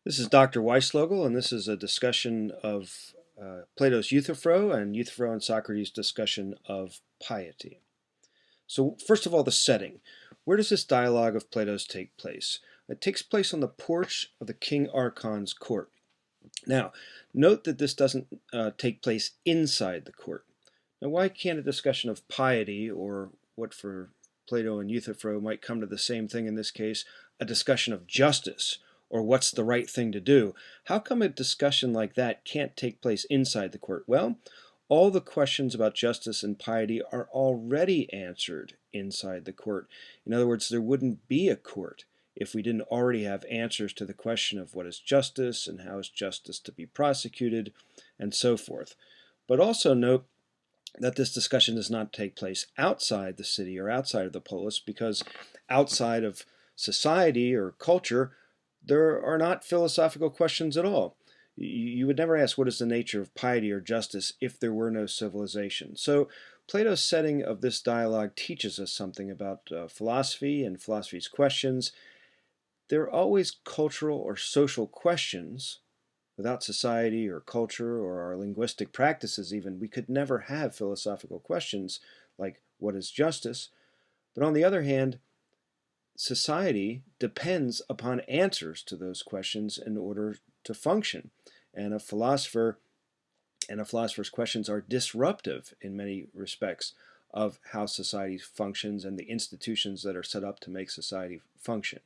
This is Dr. Weislogel, and this is a discussion of Plato's Euthyphro and Euthyphro and Socrates' discussion of piety. So, first of all, the setting. Where does this dialogue of Plato's take place? It takes place on the porch of the King Archon's court. Now, note that this doesn't take place inside the court. Now, why can't a discussion of piety, or what for Plato and Euthyphro might come to the same thing in this case, a discussion of justice, or what's the right thing to do? How come a discussion like that can't take place inside the court? Well, all the questions about justice and piety are already answered inside the court. In other words, there wouldn't be a court if we didn't already have answers to the question of what is justice and how is justice to be prosecuted and so forth. But also note that this discussion does not take place outside the city or outside of the polis, because outside of society or culture, there are not philosophical questions at all. You would never ask what is the nature of piety or justice if there were no civilization. So Plato's setting of this dialogue teaches us something about philosophy and philosophy's questions. There are always cultural or social questions. Without society or culture or our linguistic practices even, we could never have philosophical questions like what is justice. But on the other hand, society depends upon answers to those questions in order to function. And a philosopher's questions are disruptive in many respects of how society functions and the institutions that are set up to make society function.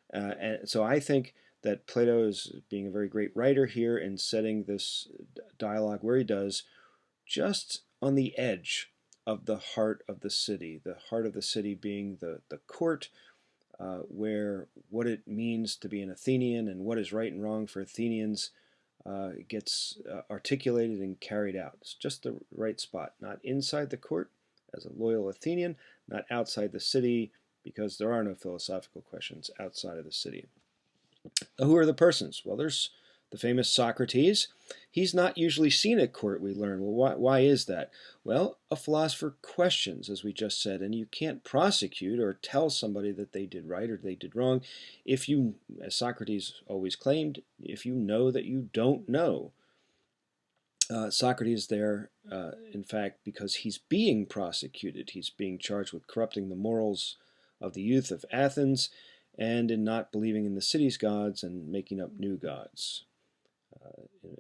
And so I think that Plato is being a very great writer here in setting this dialogue where he does, just on the edge of the heart of the city being the court, where what it means to be an Athenian and what is right and wrong for Athenians gets articulated and carried out. It's just the right spot, not inside the court as a loyal Athenian, not outside the city, because there are no philosophical questions outside of the city. Who are the persons? Well, there's the famous Socrates. He's not usually seen at court, we learn. Well, why is that? Well, a philosopher questions, as we just said, and you can't prosecute or tell somebody that they did right or they did wrong if you, as Socrates always claimed, if you know that you don't know. Socrates there, in fact, because he's being prosecuted. He's being charged with corrupting the morals of the youth of Athens and in not believing in the city's gods and making up new gods.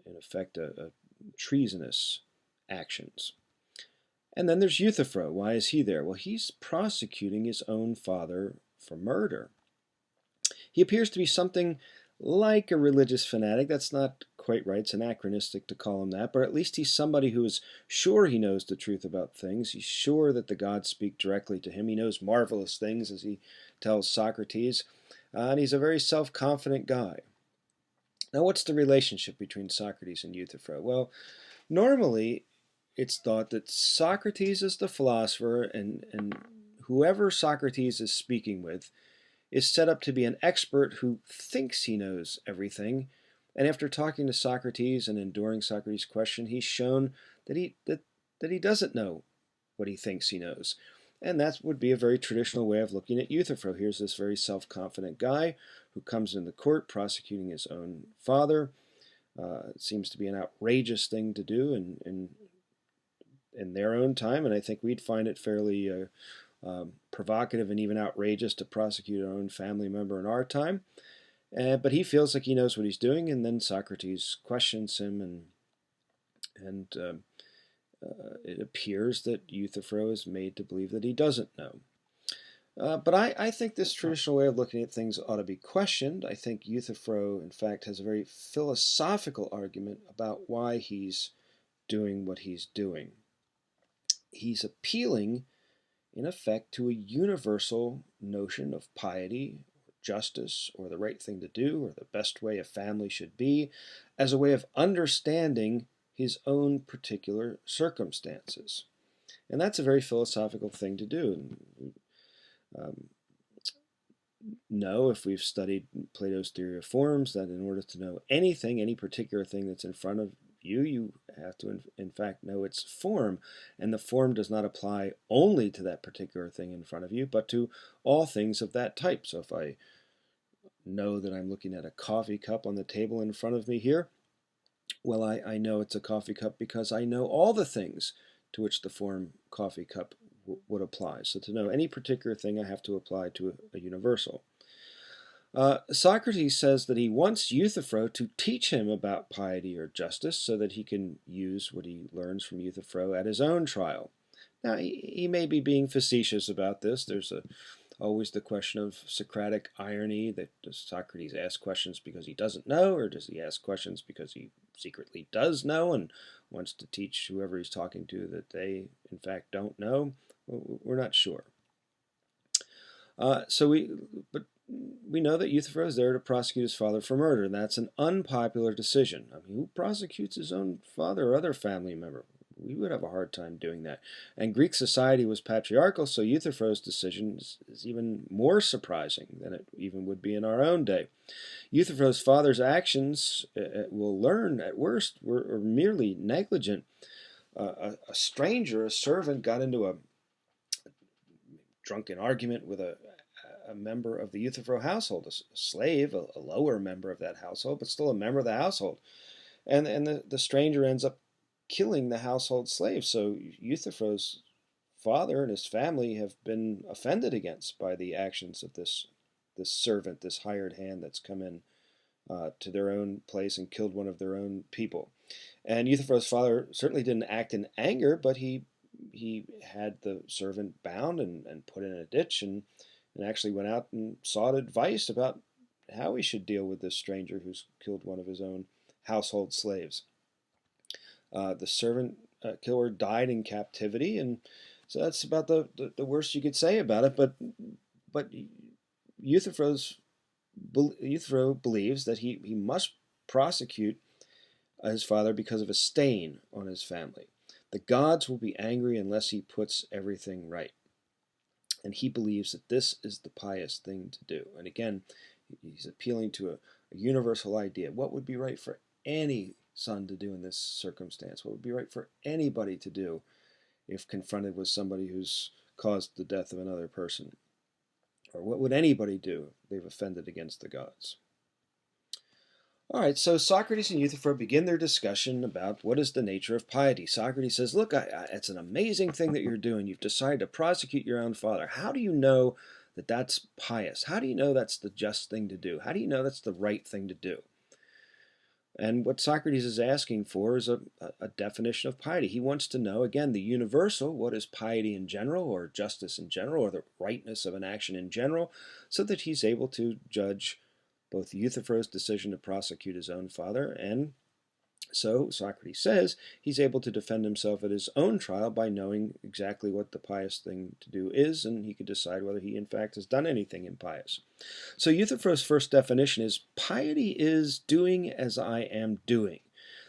In effect, treasonous actions. And then there's Euthyphro. Why is he there? Well, he's prosecuting his own father for murder. He appears to be something like a religious fanatic. That's not quite right. It's anachronistic to call him that, but at least he's somebody who is sure he knows the truth about things. He's sure that the gods speak directly to him. He knows marvelous things, as he tells Socrates, and he's a very self-confident guy. Now, what's the relationship between Socrates and Euthyphro? Well, normally it's thought that Socrates is the philosopher, and whoever Socrates is speaking with is set up to be an expert who thinks he knows everything. And after talking to Socrates and enduring Socrates' question, he's shown that he doesn't know what he thinks he knows. And that would be a very traditional way of looking at Euthyphro. Here's this very self-confident guy who comes in the court prosecuting his own father. It seems to be an outrageous thing to do in their own time, and I think we'd find it fairly provocative and even outrageous to prosecute our own family member in our time. But he feels like he knows what he's doing, and then Socrates questions him, and it appears that Euthyphro is made to believe that he doesn't know. But I think this traditional way of looking at things ought to be questioned. I think Euthyphro, in fact, has a very philosophical argument about why he's doing what he's doing. He's appealing, in effect, to a universal notion of piety, or justice, or the right thing to do, or the best way a family should be, as a way of understanding his own particular circumstances. And that's a very philosophical thing to do. Um, know, if we've studied Plato's theory of forms, that in order to know anything, any particular thing that's in front of you, you have to, in fact, know its form. And the form does not apply only to that particular thing in front of you, but to all things of that type. So if I know that I'm looking at a coffee cup on the table in front of me here? Well, I know it's a coffee cup because I know all the things to which the form coffee cup would apply. So to know any particular thing, I have to apply to a universal. Socrates says that he wants Euthyphro to teach him about piety or justice so that he can use what he learns from Euthyphro at his own trial. Now, he may be being facetious about this. There's always the question of Socratic irony, that does Socrates ask questions because he doesn't know, or does he ask questions because he secretly does know and wants to teach whoever he's talking to that they, in fact, don't know? We're not sure. But we know that Euthyphro is there to prosecute his father for murder, and that's an unpopular decision. I mean, who prosecutes his own father or other family member? We would have a hard time doing that. And Greek society was patriarchal, so Euthyphro's decision is even more surprising than it even would be in our own day. Euthyphro's father's actions, we'll learn at worst, were merely negligent. A stranger, a servant, got into a drunken argument with a member of the Euthyphro household, a slave, a lower member of that household, but still a member of the household. And the stranger ends up killing the household slave. So Euthyphro's father and his family have been offended against by the actions of this servant, this hired hand that's come in to their own place and killed one of their own people. And Euthyphro's father certainly didn't act in anger, but he had the servant bound and put in a ditch and actually went out and sought advice about how he should deal with this stranger who's killed one of his own household slaves. The servant killer died in captivity, and so that's about the worst you could say about it. But Euthyphro believes that he must prosecute his father because of a stain on his family. The gods will be angry unless he puts everything right. And he believes that this is the pious thing to do. And again, he's appealing to a universal idea. What would be right for any son to do in this circumstance? What would be right for anybody to do if confronted with somebody who's caused the death of another person? Or what would anybody do if they've offended against the gods? All right, so Socrates and Euthyphro begin their discussion about what is the nature of piety. Socrates says, look, it's an amazing thing that you're doing. You've decided to prosecute your own father. How do you know that that's pious? How do you know that's the just thing to do? How do you know that's the right thing to do? And what Socrates is asking for is a definition of piety. He wants to know, again, the universal, what is piety in general, or justice in general, or the rightness of an action in general, so that he's able to judge both Euthyphro's decision to prosecute his own father, and so Socrates says he's able to defend himself at his own trial by knowing exactly what the pious thing to do is, and he could decide whether he in fact has done anything impious. So Euthyphro's first definition is, piety is doing as I am doing.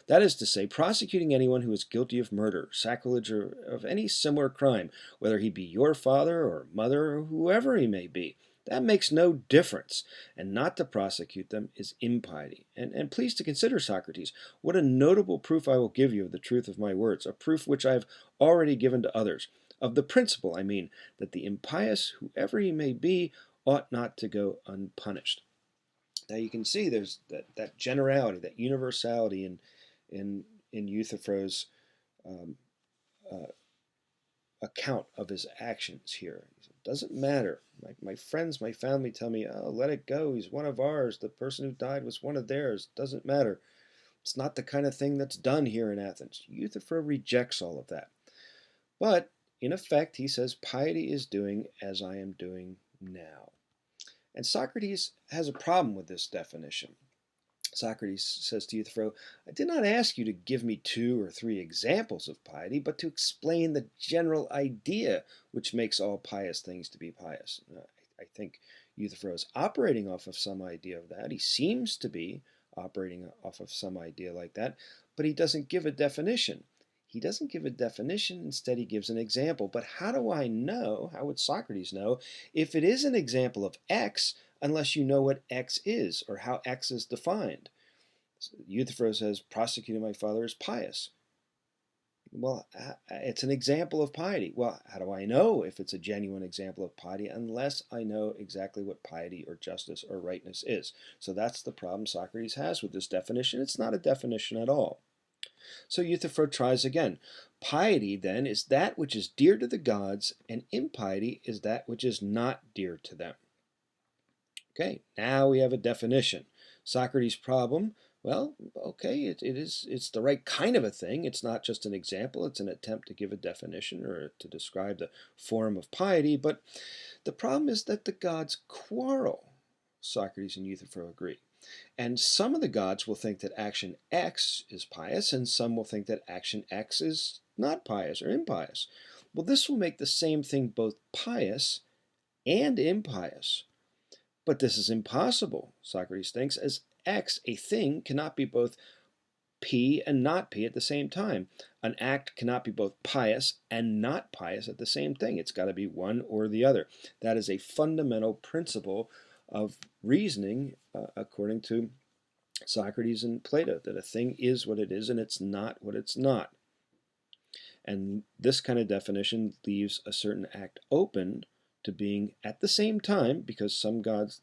That is to say, prosecuting anyone who is guilty of murder, sacrilege, or of any similar crime, whether he be your father or mother or whoever he may be. That makes no difference, and not to prosecute them is impiety. And please to consider, Socrates, what a notable proof I will give you of the truth of my words, a proof which I have already given to others, of the principle, I mean, that the impious, whoever he may be, ought not to go unpunished. Now you can see there's that generality, that universality in Euthyphro's account of his actions here. It doesn't matter. My friends, my family tell me, oh, let it go. He's one of ours. The person who died was one of theirs. It doesn't matter. It's not the kind of thing that's done here in Athens. Euthyphro rejects all of that. But in effect, he says, piety is doing as I am doing now. And Socrates has a problem with this definition. Socrates says to Euthyphro, I did not ask you to give me 2 or 3 examples of piety, but to explain the general idea which makes all pious things to be pious. I think Euthyphro is operating off of some idea of that. He seems to be operating off of some idea like that, but he doesn't give a definition. He doesn't give a definition, instead he gives an example. But how do I know, how would Socrates know, if it is an example of X, unless you know what X is, or how X is defined? Euthyphro says, prosecuting my father is pious. Well, it's an example of piety. Well, how do I know if it's a genuine example of piety unless I know exactly what piety or justice or rightness is? So that's the problem Socrates has with this definition. It's not a definition at all. So Euthyphro tries again. Piety, then, is that which is dear to the gods, and impiety is that which is not dear to them. Okay, now we have a definition. Socrates' problem, well, okay, it's the right kind of a thing. It's not just an example, it's an attempt to give a definition or to describe the form of piety, but the problem is that the gods quarrel. Socrates and Euthyphro agree. And some of the gods will think that action X is pious, and some will think that action X is not pious or impious. Well, this will make the same thing both pious and impious. But this is impossible, Socrates thinks, as X, a thing, cannot be both P and not P at the same time. An act cannot be both pious and not pious at the same thing. It's got to be one or the other. That is a fundamental principle of reasoning according to Socrates and Plato, that a thing is what it is and it's not what it's not. And this kind of definition leaves a certain act open to being at the same time, because some gods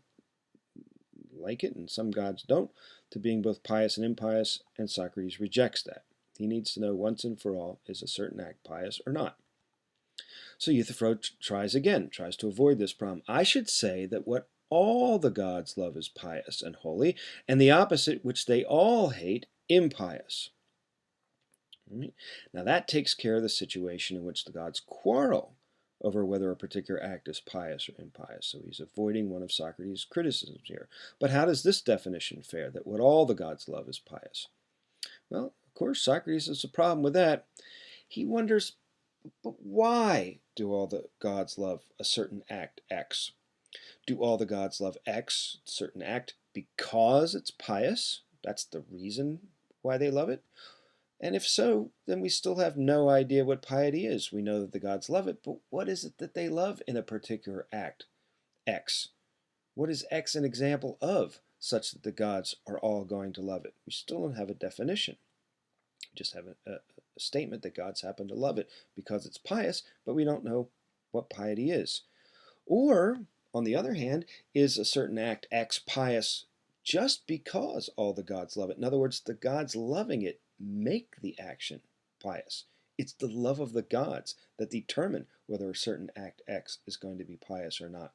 like it and some gods don't, to being both pious and impious, and Socrates rejects that. He needs to know once and for all, is a certain act pious or not? So Euthyphro tries again, tries to avoid this problem. I should say that what all the gods love is pious and holy, and the opposite, which they all hate, impious. Right? Now that takes care of the situation in which the gods quarrel over whether a particular act is pious or impious. So he's avoiding one of Socrates' criticisms here. But how does this definition fare, that what all the gods love is pious? Well, of course, Socrates has a problem with that. He wonders, but why do all the gods love a certain act X? Do all the gods love X, certain act, because it's pious? That's the reason why they love it? And if so, then we still have no idea what piety is. We know that the gods love it, but what is it that they love in a particular act, X? What is X an example of, such that the gods are all going to love it? We still don't have a definition. We just have a statement that gods happen to love it because it's pious, but we don't know what piety is. Or, on the other hand, is a certain act X pious just because all the gods love it? In other words, the gods loving it make the action pious. It's the love of the gods that determine whether a certain act X is going to be pious or not.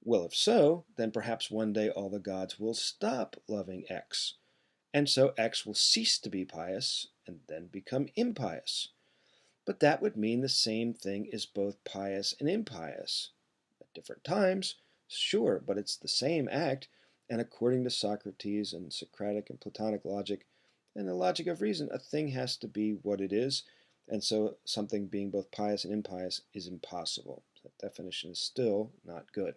Well, if so, then perhaps one day all the gods will stop loving X, and so X will cease to be pious and then become impious. But that would mean the same thing is both pious and impious. At different times, sure, but it's the same act, and according to Socrates and Socratic and Platonic logic, and the logic of reason, a thing has to be what it is, and so something being both pious and impious is impossible. That definition is still not good.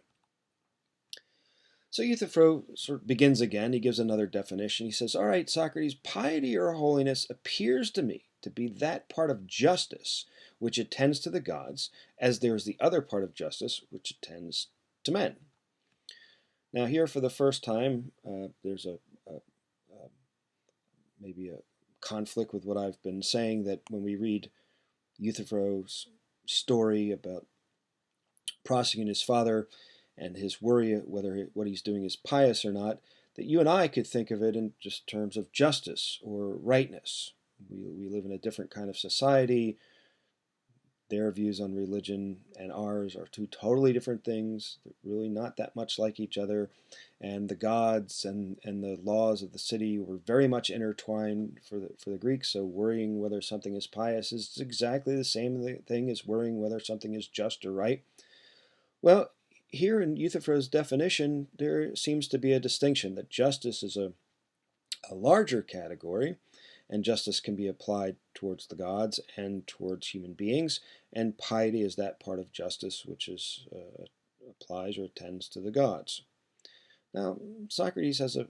So Euthyphro sort of begins again. He gives another definition. He says, all right, Socrates, piety or holiness appears to me to be that part of justice which attends to the gods, as there is the other part of justice which attends to men. Now here for the first time, there's maybe a conflict with what I've been saying, that when we read Euthyphro's story about prosecuting his father and his worry whether what he's doing is pious or not, that you and I could think of it in just terms of justice or rightness. We live in a different kind of society. Their views on religion and ours are two totally different things. They're really not that much like each other. And the gods and the laws of the city were very much intertwined for the Greeks. So worrying whether something is pious is exactly the same thing as worrying whether something is just or right. Well, here in Euthyphro's definition, there seems to be a distinction, that justice is a larger category, and justice can be applied towards the gods and towards human beings, and piety is that part of justice which applies or attends to the gods. Now, Socrates has a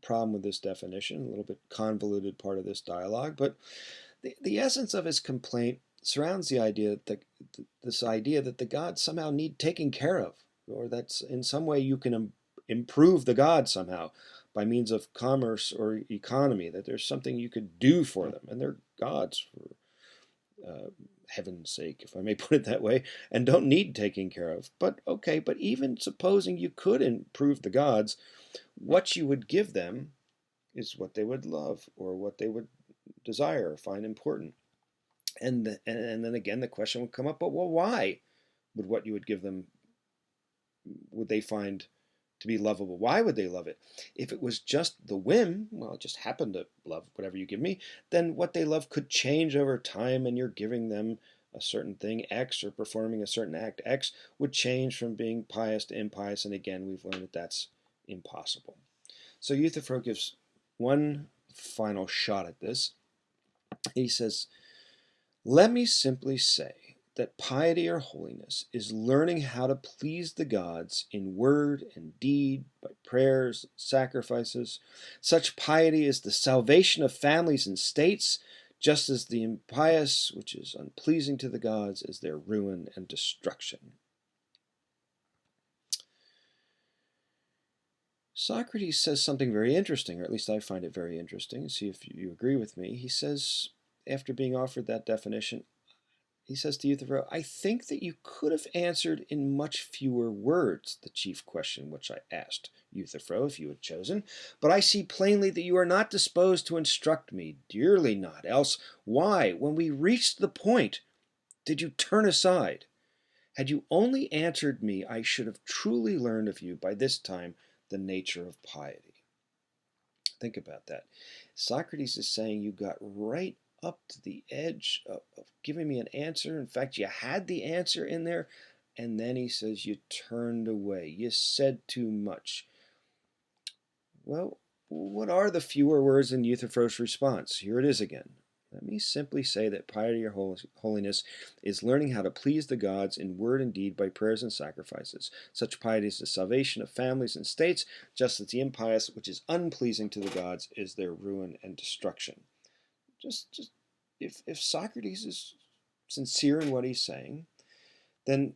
problem with this definition, a little bit convoluted part of this dialogue, but the essence of his complaint surrounds the idea that this idea that the gods somehow need taking care of, or that in some way you can improve the gods somehow by means of commerce or economy, that there's something you could do for them, and they're gods for heaven's sake, if I may put it that way, and don't need taking care of. But okay, but even supposing you could improve the gods, what you would give them is what they would love or what they would desire or find important. And then again, the question would come up, but well, why would what you would give them, would they find to be lovable? Why would they love it? If it was just the whim, well, it just happened to love whatever you give me, then what they love could change over time, and you're giving them a certain thing X or performing a certain act X would change from being pious to impious, and again, we've learned that that's impossible. So Euthyphro gives one final shot at this. He says, let me simply say that piety or holiness is learning how to please the gods in word and deed by prayers and sacrifices. Such piety is the salvation of families and states, just as the impious, which is unpleasing to the gods, is their ruin and destruction. Socrates says something very interesting, or at least I find it very interesting. See if you agree with me. He says, after being offered that definition, he says to Euthyphro, I think that you could have answered in much fewer words the chief question which I asked Euthyphro, if you had chosen. But I see plainly that you are not disposed to instruct me, dearly not. Else, why, when we reached the point, did you turn aside? Had you only answered me, I should have truly learned of you by this time the nature of piety. Think about that. Socrates is saying you got right up to the edge of giving me an answer. In fact, you had the answer in there, and then he says you turned away. You said too much. Well, what are the fewer words in Euthyphro's response? Here it is again. Let me simply say that piety or holiness is learning how to please the gods in word and deed by prayers and sacrifices. Such piety is the salvation of families and states, just as the impious, which is unpleasing to the gods, is their ruin and destruction. Just if Socrates is sincere in what he's saying, then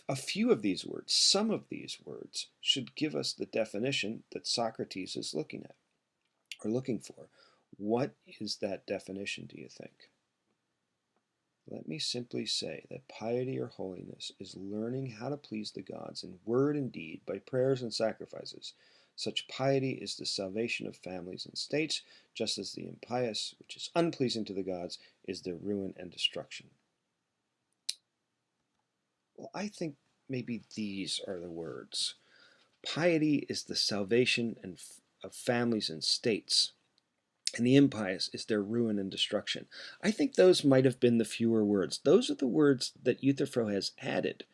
a few of these words, some of these words, should give us the definition that Socrates is looking at or looking for. What is that definition, do you think? Let me simply say that piety or holiness is learning how to please the gods in word and deed by prayers and sacrifices. Such piety is the salvation of families and states, just as the impious, which is unpleasing to the gods, is their ruin and destruction. Well, I think maybe these are the words. Piety is the salvation of families and states, and the impious is their ruin and destruction. I think those might have been the fewer words. Those are the words that Euthyphro has added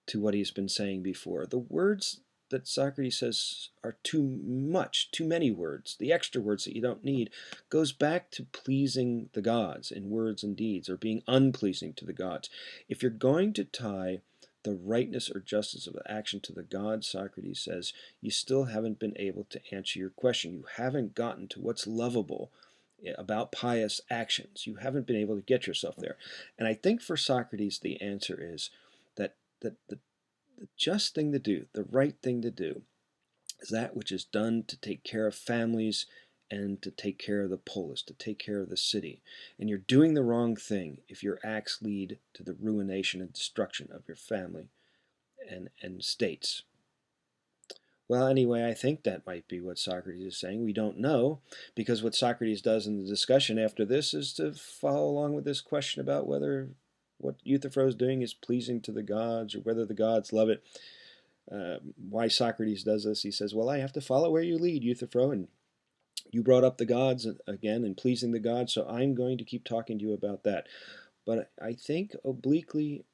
to what he's been saying before. The words that Socrates says are too much, too many words, the extra words that you don't need, goes back to pleasing the gods in words and deeds, or being unpleasing to the gods. If you're going to tie the rightness or justice of action to the gods, Socrates says, you still haven't been able to answer your question. You haven't gotten to what's lovable about pious actions. You haven't been able to get yourself there. And I think for Socrates, the answer is that the just thing to do, the right thing to do, is that which is done to take care of families and to take care of the polis, to take care of the city. And you're doing the wrong thing if your acts lead to the ruination and destruction of your family and states. Well, anyway, I think that might be what Socrates is saying. We don't know, because what Socrates does in the discussion after this is to follow along with this question about whether what Euthyphro is doing is pleasing to the gods or whether the gods love it. Why Socrates does this, he says, well, I have to follow where you lead, Euthyphro, and you brought up the gods again and pleasing the gods, so I'm going to keep talking to you about that. But I think obliquely,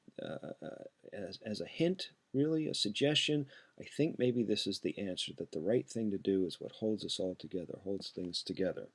as a hint, really a suggestion, I think maybe this is the answer, that the right thing to do is what holds us all together, holds things together.